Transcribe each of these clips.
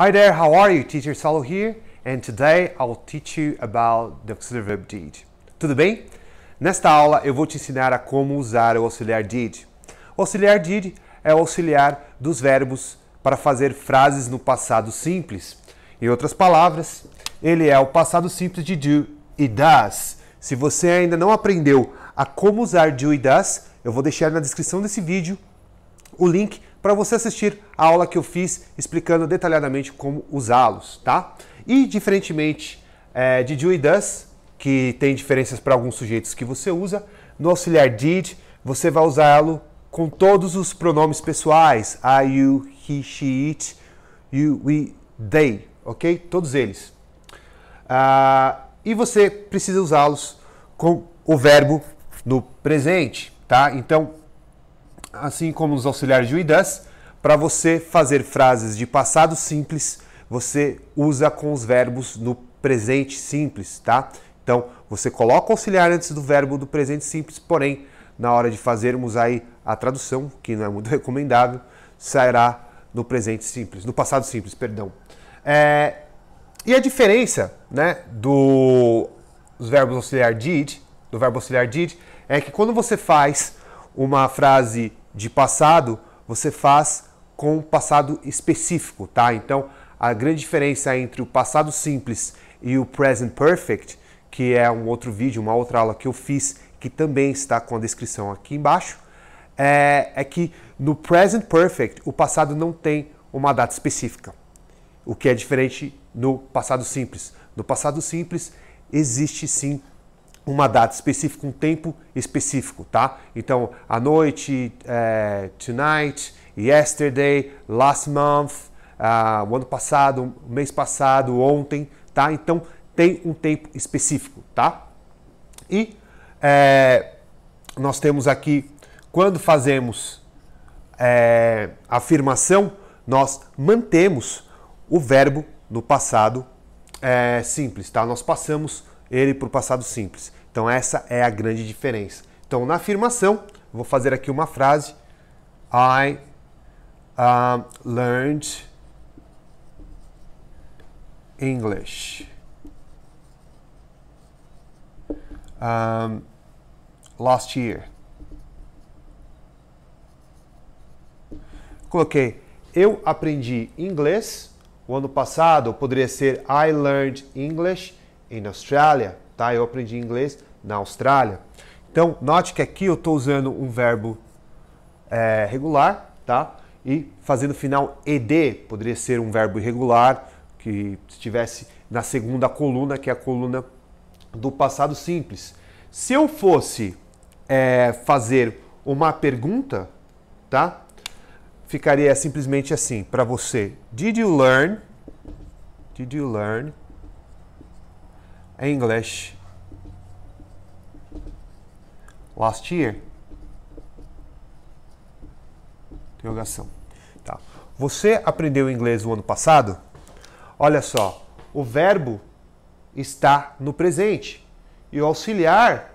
Hi there, how are you? Teacher Saulo here, and today I'll teach you about the auxiliary verb did. Tudo bem? Nesta aula eu vou te ensinar a como usar o auxiliar did. O auxiliar did é o auxiliar dos verbos para fazer frases no passado simples. Em outras palavras, ele é o passado simples de do e does. Se você ainda não aprendeu a como usar do e does, eu vou deixar na descrição desse vídeo o link para você assistir a aula que eu fiz explicando detalhadamente como usá-los, tá? E diferentemente de do e does, que tem diferenças para alguns sujeitos que você usa, no auxiliar did você vai usá-lo com todos os pronomes pessoais, I, you, he, she, it, you, we, they, ok? Todos eles. E você precisa usá-los com o verbo no presente, tá? Então, assim como nos auxiliares do e does, para você fazer frases de passado simples, você usa com os verbos no presente simples, tá? Então, você coloca o auxiliar antes do verbo do presente simples, porém, na hora de fazermos aí a tradução, que não é muito recomendável, sairá no presente simples, no passado simples, perdão. E a diferença, né, dos verbos auxiliar did, do verbo auxiliar did, é que quando você faz uma frase de passado, você faz com passado específico, tá? Então, a grande diferença entre o passado simples e o present perfect, que é um outro vídeo, uma outra aula que eu fiz, que também está com a descrição aqui embaixo, é que no present perfect o passado não tem uma data específica, o que é diferente no passado simples. No passado simples existe sim uma data específica, um tempo específico, tá? Então, a noite, tonight, yesterday, last month, o ano passado, o mês passado, ontem, tá? Então, tem um tempo específico, tá? E nós temos aqui, quando fazemos afirmação, nós mantemos o verbo no passado simples, tá? Nós passamos ele para o passado simples. Então, essa é a grande diferença. Então, na afirmação, vou fazer aqui uma frase. I learned English last year. Coloquei, eu aprendi inglês o ano passado. Poderia ser I learned English in Australia, tá? Eu aprendi inglês na Austrália. Então, note que aqui eu estou usando um verbo regular, tá? E fazendo final ed, poderia ser um verbo irregular que estivesse na segunda coluna, que é a coluna do passado simples. Se eu fosse fazer uma pergunta, tá? Ficaria simplesmente assim para você. Did you learn English last year? Interrogação. Tá. Você aprendeu inglês no ano passado? Olha só, o verbo está no presente e o auxiliar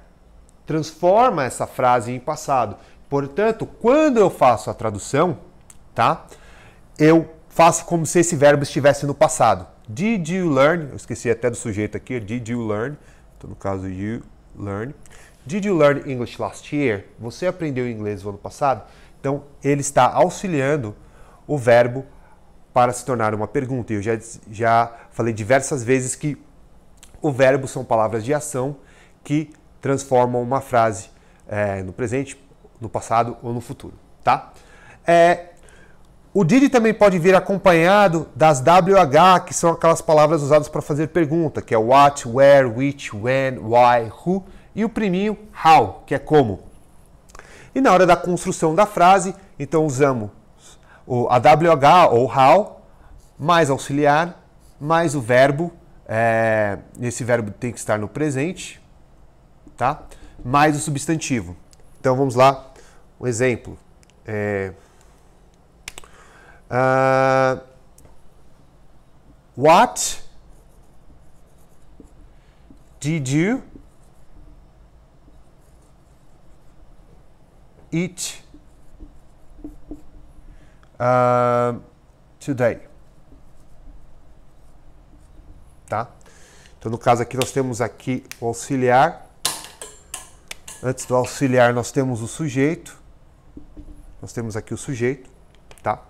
transforma essa frase em passado. Portanto, quando eu faço a tradução, tá? Eu faço como se esse verbo estivesse no passado. Did you learn? Eu esqueci até do sujeito aqui. Did you learn? Então, no caso, you learn. Did you learn English last year? Você aprendeu inglês no ano passado? Então, ele está auxiliando o verbo para se tornar uma pergunta. Eu já falei diversas vezes que o verbo são palavras de ação que transformam uma frase no presente, no passado ou no futuro, tá? O did também pode vir acompanhado das WH, que são aquelas palavras usadas para fazer pergunta, que é what, where, which, when, why, who, e o priminho how, que é como. E na hora da construção da frase, então usamos a WH ou how, mais auxiliar, mais o verbo, esse verbo tem que estar no presente, tá? Mais o substantivo. Então vamos lá, um exemplo. What did you eat today? tá? Então, no caso aqui, nós temos aqui o auxiliar. Antes do auxiliar, nós temos o sujeito. Nós temos aqui o sujeito, tá?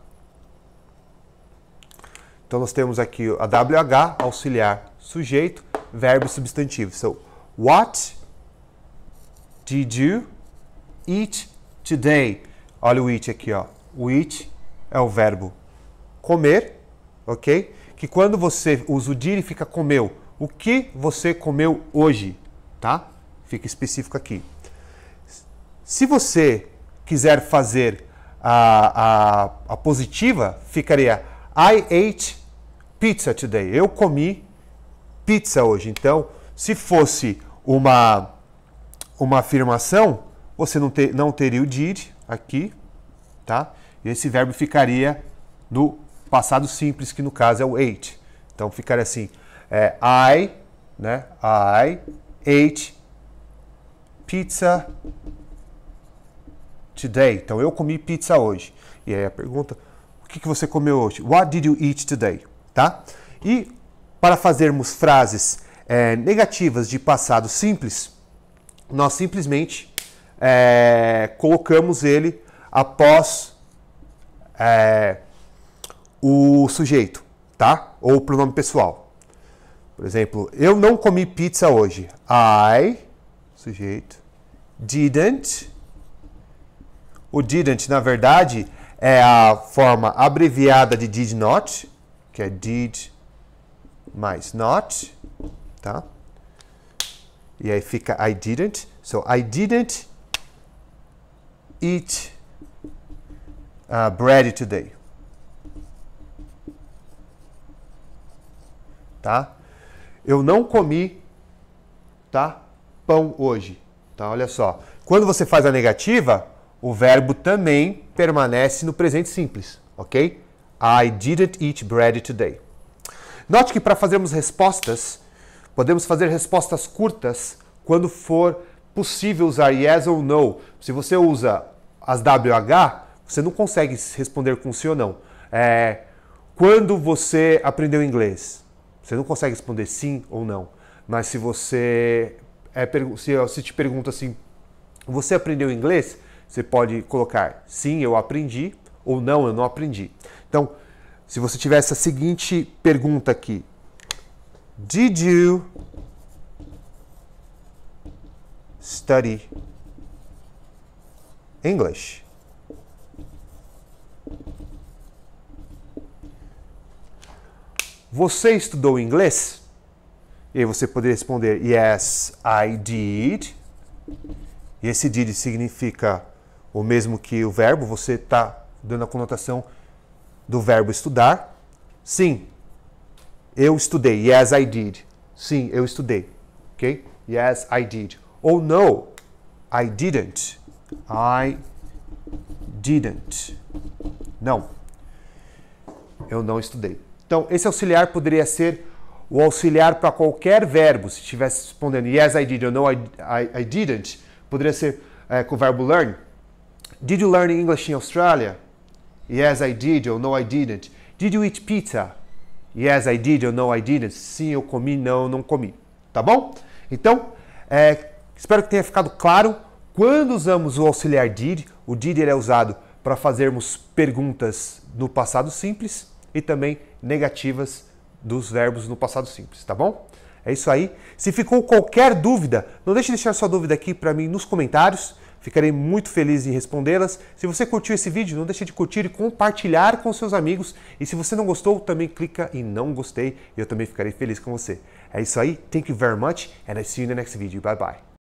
Então, nós temos aqui a WH, auxiliar, sujeito, verbo e substantivo. So, what did you eat today? Olha o eat aqui, ó. O eat é o verbo comer, ok? Que quando você usa o did, fica comeu. O que você comeu hoje, tá? Fica específico aqui. Se você quiser fazer a positiva, ficaria I ate pizza today. Eu comi pizza hoje. Então, se fosse uma afirmação, você não teria o did aqui, tá? E esse verbo ficaria no passado simples, que no caso é o ate. Então, ficaria assim, I ate pizza today. Então, eu comi pizza hoje. E aí a pergunta, o que você comeu hoje? What did you eat today? Tá? E para fazermos frases negativas de passado simples, nós simplesmente colocamos ele após o sujeito, tá? Ou o pronome pessoal. Por exemplo, eu não comi pizza hoje. I, sujeito, didn't. O didn't, na verdade, é a forma abreviada de did not, que é did mais not, tá? E aí fica I didn't. So, I didn't eat bread today. Tá? Eu não comi, tá, pão hoje. Tá? Olha só. Quando você faz a negativa, o verbo também permanece no presente simples, ok? I didn't eat bread today. Note que para fazermos respostas, podemos fazer respostas curtas quando for possível usar yes ou no. Se você usa as WH, você não consegue responder com sim ou não. Quando você aprendeu inglês? Você não consegue responder sim ou não. Mas se você se te pergunta assim, você aprendeu inglês? Você pode colocar sim, eu aprendi, ou não, eu não aprendi. Então, se você tiver essa seguinte pergunta aqui, did you study English? Você estudou inglês? E aí você poderia responder yes, I did. E esse did significa o mesmo que o verbo, você está dando a conotação do verbo estudar. Sim, eu estudei. Yes, I did. Sim, eu estudei. Ok? Yes, I did. Ou no, I didn't. I didn't. Não, eu não estudei. Então, esse auxiliar poderia ser o auxiliar para qualquer verbo. Se estivesse respondendo yes, I did ou no, I didn't, poderia ser com o verbo learn. Did you learn English in Australia? Yes, I did ou no, I didn't. Did you eat pizza? Yes, I did ou no, I didn't. Sim, eu comi, não, eu não comi. Tá bom? Então, espero que tenha ficado claro. Quando usamos o auxiliar did, o did ele é usado para fazermos perguntas no passado simples e também negativas dos verbos no passado simples, tá bom? É isso aí. Se ficou qualquer dúvida, não deixe de deixar sua dúvida aqui para mim nos comentários. Ficarei muito feliz em respondê-las. Se você curtiu esse vídeo, não deixe de curtir e compartilhar com seus amigos. E se você não gostou, também clica em não gostei. Eu também ficarei feliz com você. É isso aí. Thank you very much and I see you in the next video. Bye bye.